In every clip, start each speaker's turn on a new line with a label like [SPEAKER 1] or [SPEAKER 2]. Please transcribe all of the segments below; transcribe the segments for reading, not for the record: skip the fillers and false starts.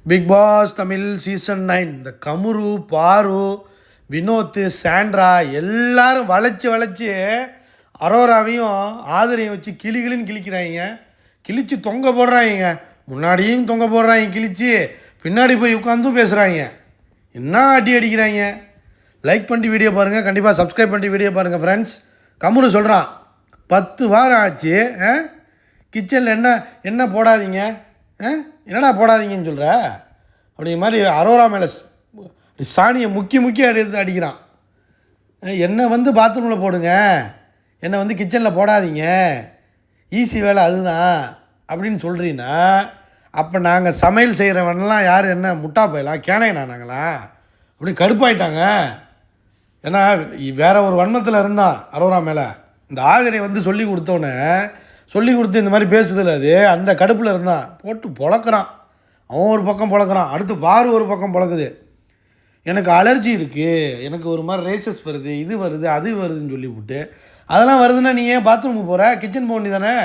[SPEAKER 1] Big pass Tamil season 9 இந்த கமுரு, பாரு, Vinod, Sandra எல்லாரும் வளைச்சி அரோராவையும் ஆதரையும் வச்சு கிளின்னு கிழிக்கிறாங்க. கிழிச்சு தொங்க போடுறாங்க. முன்னாடியும் தொங்க போடுறாங்க கிழிச்சு, பின்னாடி போய் உட்காந்தும் பேசுகிறாங்க. என்ன அடி அடிக்கிறாங்க. லைக் பண்ணிட்டு வீடியோ பாருங்கள், கண்டிப்பாக சப்ஸ்கிரைப் பண்ணிட்டு வீடியோ பாருங்கள் ஃப்ரெண்ட்ஸ். கமுரு சொல்கிறான் 10 வாரம் ஆச்சு, கிச்சனில் என்ன போடாதீங்க, என்னடா போடாதீங்கன்னு சொல்கிற அப்படிங்கிற மாதிரி அரோரா மேலே சாணியை முக்கி எடுத்து அடிக்கிறான். என்னை வந்து பாத்ரூமில் போடுங்க, என்னை வந்து கிச்சனில் போடாதீங்க, ஈஸி வேலை அதுதான் அப்படின்னு சொல்கிறீன்னா, அப்போ நாங்கள் சமையல் செய்கிறவனெலாம் யார், என்ன முட்டா போயலாம் கேனைனா நாங்களா அப்படின்னு கடுப்பாயிட்டாங்க. ஏன்னா வேறு ஒரு வன்மத்தில் இருந்தான் அரோரா மேலே. இந்த ஆகரை வந்து சொல்லி கொடுத்து இந்த மாதிரி பேசுதில்ல, அது அந்த கடுப்பில் இருந்தான். போட்டு பொழக்கிறான். அவன் ஒரு பக்கம் பொழக்கிறான், அடுத்து பாரு ஒரு பக்கம் பொழக்குது. எனக்கு அலர்ஜி இருக்குது, எனக்கு ஒரு மாதிரி ரேசஸ் வருது, இது வருது அது வருதுன்னு சொல்லிவிட்டு, அதெல்லாம் வருதுன்னா நீ ஏன் பாத்ரூமுக்கு போகிற? கிச்சன் போக வேண்டியதானே,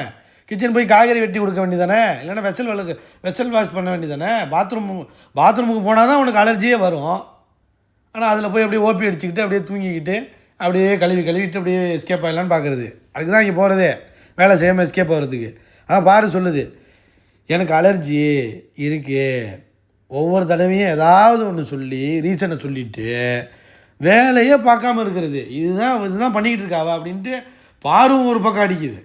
[SPEAKER 1] கிச்சன் போய் காய்கறி வெட்டி கொடுக்க வேண்டியதானே, இல்லைன்னா வெசல் வாஷ் பண்ண வேண்டியதானே. பாத்ரூமுக்கு போனால் தான் உனக்கு அலர்ஜியே வரும். ஆனால் அதில் போய் அப்படியே ஓப்பி அடிச்சுக்கிட்டு அப்படியே தூங்கிக்கிட்டு அப்படியே கழுவிட்டு அப்படியே எஸ்கேப் ஆகலான்னு பார்க்குறது. அதுக்கு தான் இங்கே போகிறதே, வேலை செய்யாமல் எஸ்கேப் ஆகிறதுக்கு. பாரு சொல்லுது, எனக்கு அலர்ஜி இருக்குது. ஒவ்வொரு தடவையும் ஏதாவது ஒன்று சொல்லி ரீசனை சொல்லிவிட்டு வேலையே பார்க்காம இருக்கிறது. இதுதான் பண்ணிக்கிட்டு இருக்காவா அப்படின்ட்டு பாரும் ஒரு பக்கம் அடிக்குது.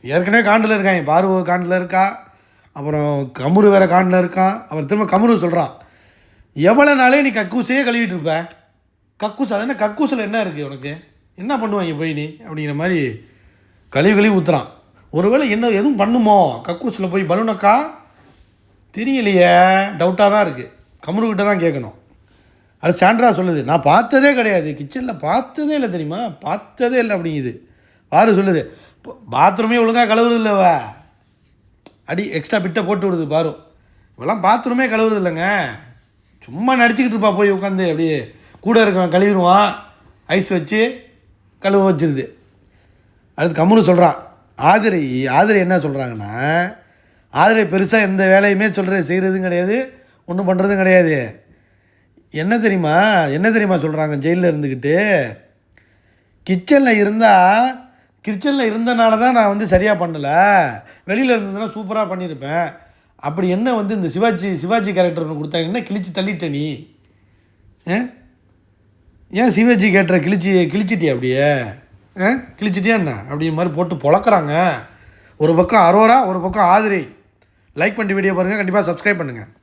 [SPEAKER 1] ஏற்கனவே காண்டில் இருக்காங்க, பாரு காண்டில் இருக்கா, அப்புறம் கமுரு வேறு காண்டில் இருக்கான். அப்புறம் திரும்ப கமுரு சொல்கிறான், எவ்வளோ நாளே நீ கக்கூசையே கழுவிட்டு இருப்ப. கக்கூஸ் அது என்ன, கக்கூசில் என்ன இருக்குது உனக்கு, என்ன பண்ணுவாங்க போய் நீ அப்படிங்கிற மாதிரி கழுவி ஊற்றுறான். ஒருவேளை என்ன எதுவும் பண்ணுமோ கக்கூஸில் போய் பலூனக்கா, தெரியலையே, டவுட்டாக தான் இருக்குது. கமுருக்கிட்ட தான் கேட்கணும். அது சாண்ட்ரா சொல்லுது, நான் பார்த்ததே கிடையாது, கிச்சனில் பார்த்ததே இல்லை தெரியுமா, பார்த்ததே இல்லை அப்படிங்குது. பாரு சொல்லுது, பாத்ரூமே ஒழுங்காக கழுவுறது இல்லைவ, அடி எக்ஸ்ட்ரா பிட்டை போட்டு விடுது பாரு. இவெல்லாம் பாத்ரூமே கழுவுறது இல்லைங்க, சும்மா நடிச்சுக்கிட்டு இருப்பா. போய் உட்காந்து அப்படியே கூட இருக்கவன் கழுவிடுவான், ஐஸ் வச்சு கழுவ வச்சிருது. அடுத்து கமுரு சொல்கிறான், ஆதிரை என்ன சொல்கிறாங்கன்னா, ஆதிரை பெருசாக எந்த வேலையுமே செய்கிறதும் கிடையாது, ஒன்றும் பண்ணுறதும் கிடையாது. என்ன தெரியுமா சொல்கிறாங்க, ஜெயிலில் இருந்துக்கிட்டு கிச்சனில் இருந்தனால தான் நான் வந்து சரியாக பண்ணலை, வெளியில் இருந்ததுன்னா சூப்பராக பண்ணியிருப்பேன். அப்படி என்ன வந்து இந்த சிவாஜி கேரக்டர் ஒன்று கொடுத்தாங்க, என்ன கிழிச்சு தள்ளிட்ட நீ, ஏன் சிவாஜி கேரக்டரை கிழிச்சிட்டியா, அப்படியே கிழிச்சிட்டியா என்ன அப்படிங்கிற மாதிரி போட்டு பொழக்கிறாங்க. ஒரு பக்கம் அரோரா, ஒரு பக்கம் ஆதிரை. லைக் பண்ணிட்டு வீடியோ பாருங்கள், கண்டிப்பாக சப்ஸ்கிரைப் பண்ணுங்கள்.